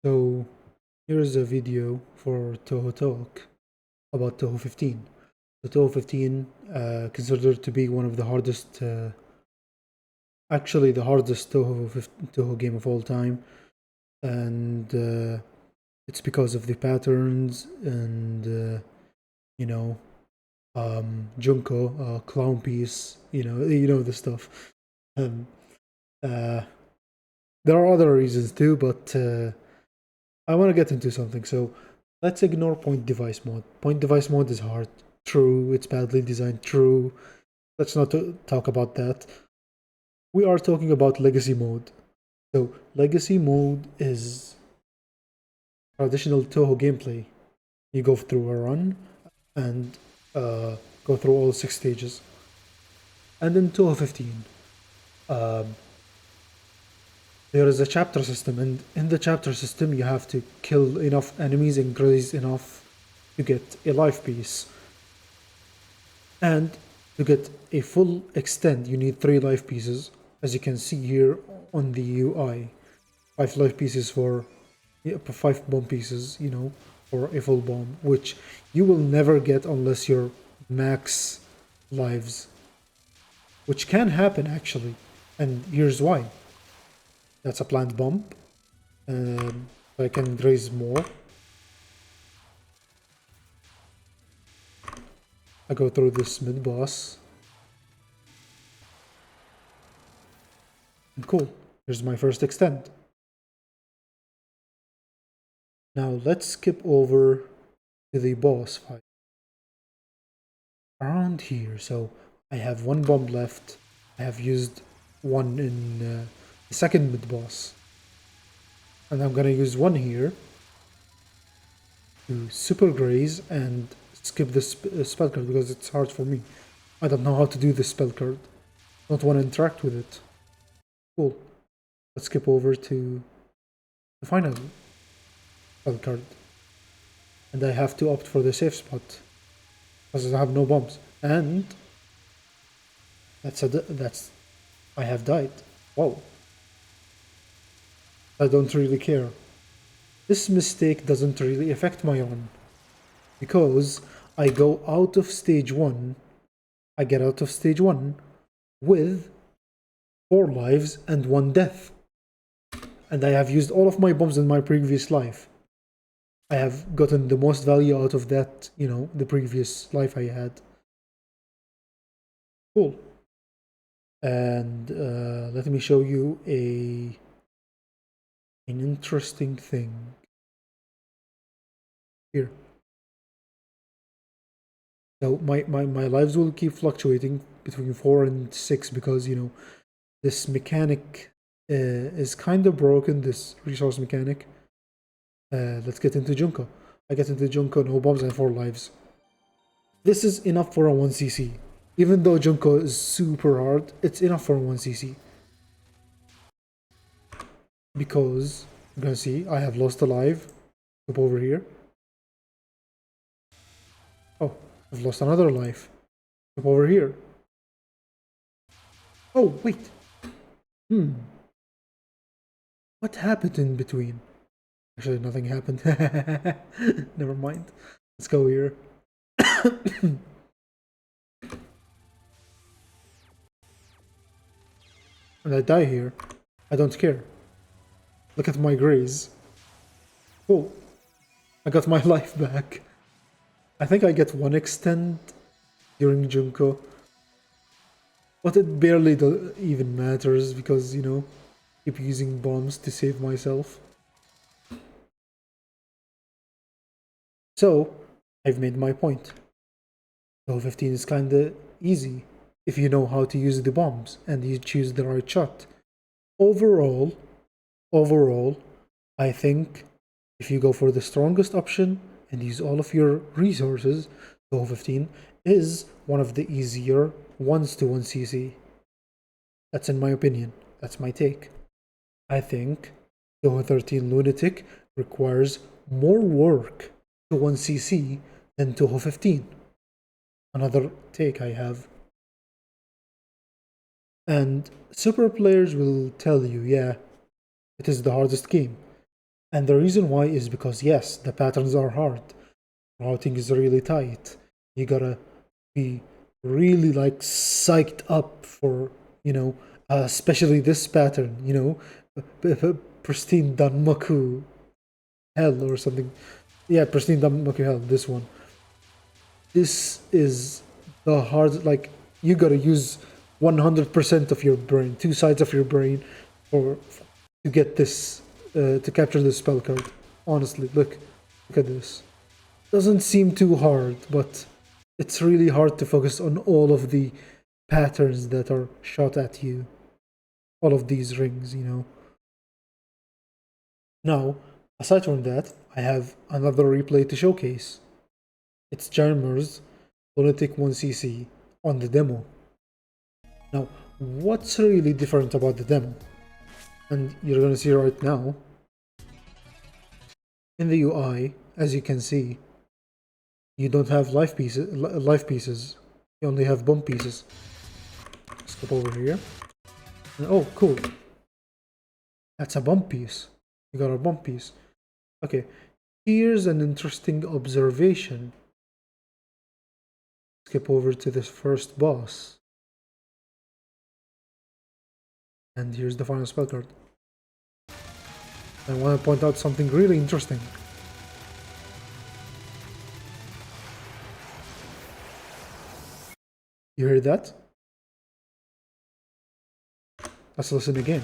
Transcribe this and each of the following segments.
So here's a video for Touhou Talk about Touhou 15. The Touhou 15 considered to be one of the hardest, actually the hardest Touhou game of all time, and it's because of the patterns and you know Junko, clown piece, you know the stuff. Um, uh, there are other reasons too, but I want to get into something. So let's ignore point device mode. Point device mode is hard. True. It's badly designed. True. Let's not talk about that. We are talking about legacy mode. So legacy mode is traditional Toho gameplay. You go through a run and go through all 6 stages. And in Toho 15, um, there is a chapter system, and in the chapter system, you have to kill enough enemies and graze enough to get a life piece. And to get a full extend, you need 3 life pieces, as you can see here on the UI. 5 life pieces for 5 bomb pieces, for a full bomb, which you will never get unless you're max lives, which can happen actually. And here's why. That's a planned bump. I can raise more. I go through this mid boss. And cool. Here's my first extend. Now let's skip over to the boss fight. Around here, so I have 1 bomb left. I have used 1 in the second mid boss. And I'm gonna use 1 here to super graze and skip this spell card because it's hard for me. I don't know how to do this spell card. Don't want to interact with it. Cool. Let's skip over to the final spell card. And I have to opt for the safe spot because I have no bombs. And that's I have died. Wow. I don't really care. This mistake doesn't really affect my run because I go out of stage 1. I get out of stage 1 with 4 lives and 1 death. And I have used all of my bombs in my previous life. I have gotten the most value out of that, the previous life I had. Cool. And let me show you an interesting thing. Here. So my lives will keep fluctuating between 4 and 6 because, this mechanic is kind of broken, this resource mechanic. Let's get into Junko. I get into Junko, no bombs and 4 lives. This is enough for a 1cc. Even though Junko is super hard, it's enough for a 1cc. Because, you're gonna see, I have lost a life. Up over here. Oh, I've lost another life. Up over here. Oh, wait. What happened in between? Actually, nothing happened. Never mind. Let's go here. And I die here. I don't care. Look at my graze. Oh, I got my life back. I think I get 1 extend during Junko. But it barely even matters because, keep using bombs to save myself. So, I've made my point. So 15 is kinda easy if you know how to use the bombs and you choose the right shot. Overall, I think if you go for the strongest option and use all of your resources, Toho 15 is one of the easier ones to 1cc. That's in my opinion. That's my take. I think Toho 13 Lunatic requires more work to 1cc than Toho 15. Another take I have. And super players will tell you, yeah, it is the hardest game. And the reason why is because, yes, the patterns are hard. Routing is really tight. You gotta be really like psyched up for, especially this pattern, pristine Danmaku Hell or something. Yeah, pristine Danmaku Hell, this one. This is the hard, like, you gotta use 100% of your brain, two sides of your brain, for to get this, to capture this spell card. Honestly, look at this. Doesn't seem too hard, but it's really hard to focus on all of the patterns that are shot at you. All of these rings. Now, aside from that, I have another replay to showcase. It's Jarmer's Lunatic 1cc on the demo. Now, what's really different about the demo? And you're gonna see right now, in the UI, as you can see, you don't have life pieces. You only have bomb pieces. Skip over here. And, oh, cool. That's a bomb piece. You got a bomb piece. Okay, here's an interesting observation. Skip over to this first boss. And here's the final spell card. I want to point out something really interesting. You heard that? Let's listen again.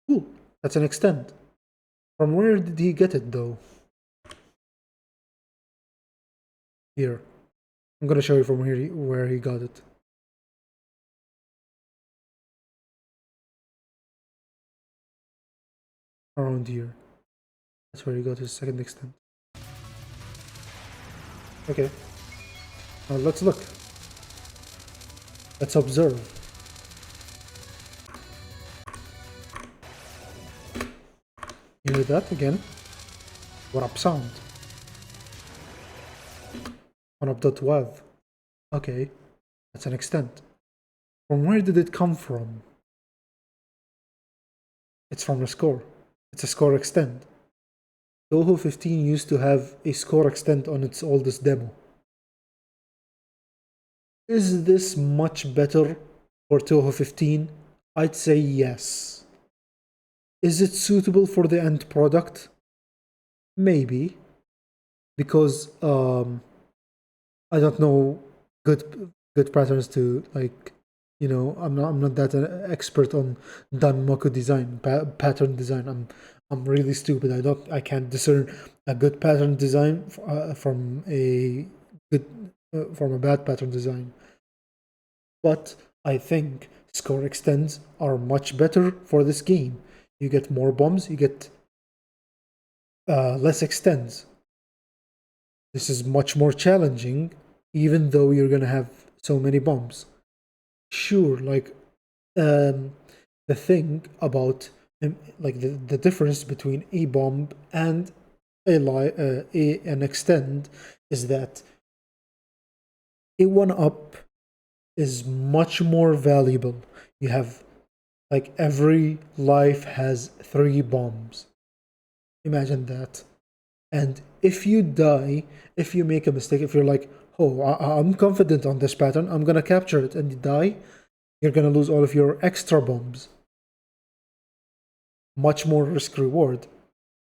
Cool, that's an extend. From where did he get it though? Here. I'm gonna show you from here where he got it. Around here. That's where he got his second extend. Okay. Now let's look. Let's observe. You hear that again? What up sound? One up dot wav. Okay, that's an extent. From where did it come from? It's from the score. It's a score extent. Touhou 15 used to have a score extent on its oldest demo. Is this much better for Touhou 15? I'd say yes. Is it suitable for the end product? Maybe. Because I don't know good patterns to, like, I'm not that an expert on Danmaku design, pattern design. I'm really stupid. I can't discern a good pattern design from a bad pattern design. But I think score extends are much better for this game. You get more bombs, you get less extends. This is much more challenging, even though you're gonna have so many bombs. Sure, like, the thing about like the difference between a bomb and an extend is that a one up is much more valuable. You have, like, every life has 3 bombs. Imagine that. And if you die, if you make a mistake, if you're like, oh, I'm confident on this pattern, I'm gonna capture it, and you die, you're gonna lose all of your extra bombs. Much more risk reward.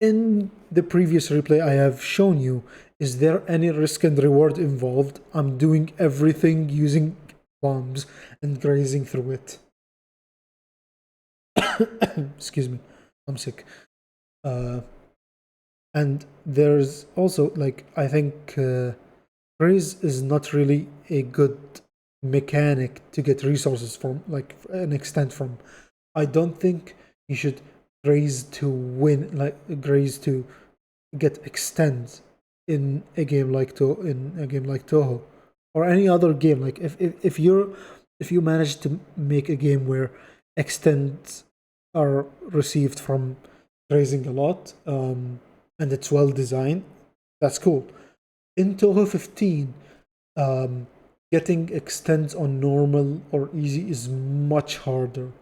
In the previous replay I have shown you, is there any risk and reward involved? I'm doing everything using bombs and grazing through it. Excuse me, I'm sick. And there's also, like, I think graze is not really a good mechanic to get resources from, like, an extent from. I don't think you should graze to win, like graze to get extends in a game like Touhou or any other game. Like, if you manage to make a game where extends are received from grazing a lot, and it's well designed, that's cool. In Touhou 15, getting extends on normal or easy is much harder.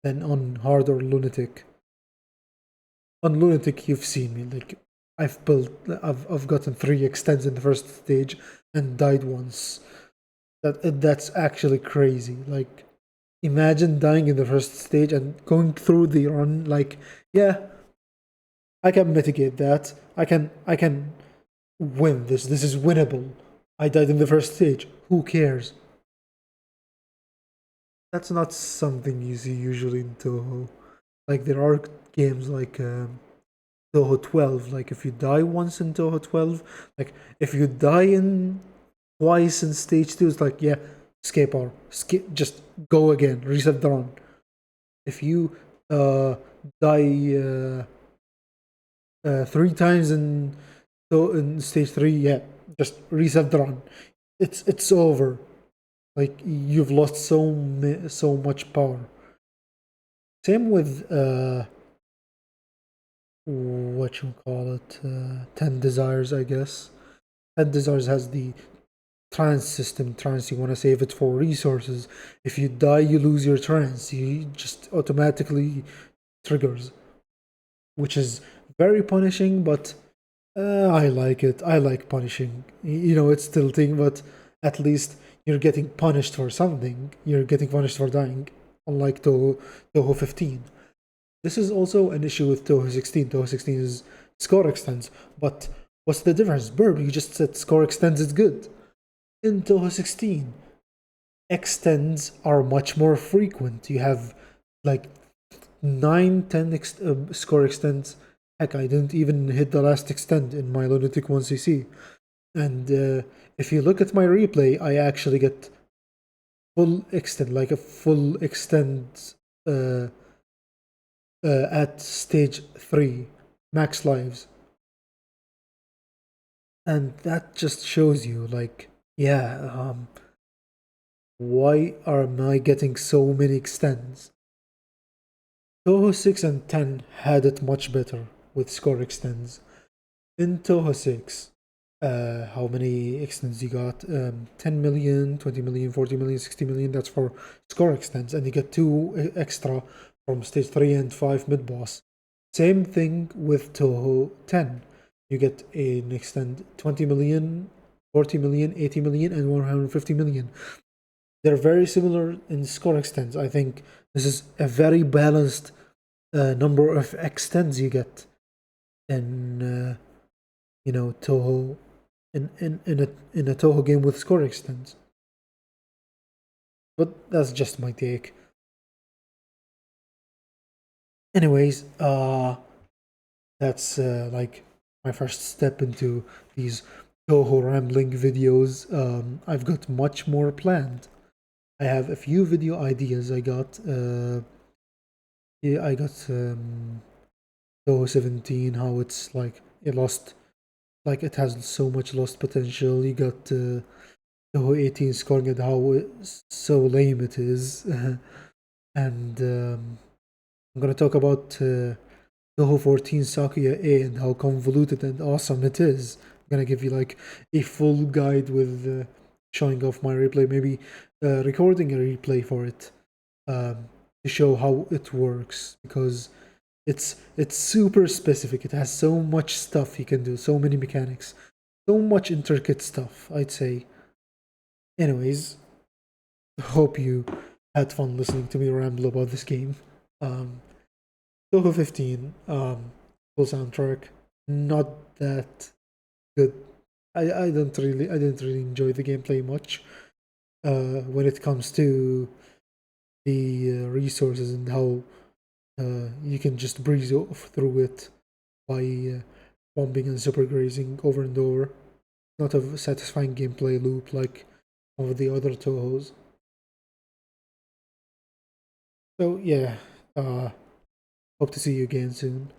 than on hard or lunatic. On lunatic, you've seen me. Like I've gotten 3 extends in the first stage and died once. That's actually crazy. Like, imagine dying in the first stage and going through the run. Like, yeah, I can mitigate that. I can win this. This is winnable. I died in the first stage. Who cares? That's not something you see usually in Touhou. Like there are games like Touhou 12. Like if you die once in Touhou 12, like if you die in twice in stage 2, it's like, yeah, escape or skip, just go again, reset the run. If you uh, die 3 times in stage 3, yeah, just reset the run. It's over. Like you've lost so much power. Same with what you call it, 10 desires, I guess. 10 desires has the trance system. Trance, you want to save it for resources. If you die, you lose your trance. You just automatically triggers, which is very punishing, but I like it. I like punishing. You know, it's tilting, but at least you're getting punished for something. You're getting punished for dying, unlike Touhou 15. This is also an issue with Touhou 16. Touhou 16 is score extends, but what's the difference? Burb, you just said score extends is good. In Touhou 16, extends are much more frequent. You have like 9, 10 score extends. Heck, I didn't even hit the last extend in my Lunatic 1cc. And if you look at my replay, I actually get full extend, like a full extend uh, at stage 3, max lives. And that just shows you, like, yeah, why am I getting so many extends? Touhou 6 and 10 had it much better with score extends. In Touhou 6, how many extends you got? 10 million, 20 million, 40 million, 60 million. That's for score extends, and you get 2 extra from stage 3 and 5 mid boss. Same thing with Touhou 10. You get an extend 20 million, 40 million, 80 million, and 150 million. They're very similar in score extends. I think this is a very balanced number of extends you get in Touhou in a Touhou game with score extends. But that's just my take. Anyways, that's like my first step into these Touhou rambling videos. I've got much more planned. I have a few video ideas. I got Touhou 17, how it's like it lost, like it has so much lost potential. You got Touhou 18 scoring at how so lame it is. And I'm gonna talk about Touhou 14 Sakuya A and how convoluted and awesome it is. I'm gonna give you like a full guide with showing off my replay, maybe recording a replay for it to show how it works, because it's super specific. It has so much stuff you can do, so many mechanics, so much intricate stuff, I'd say. Anyways, hope you had fun listening to me ramble about this game. Touhou 15, full soundtrack, not that good. I didn't really enjoy the gameplay much. When it comes to the resources and how you can just breeze through it by bombing and super grazing over and over. Not a satisfying gameplay loop like some of the other Touhous. So yeah, hope to see you again soon.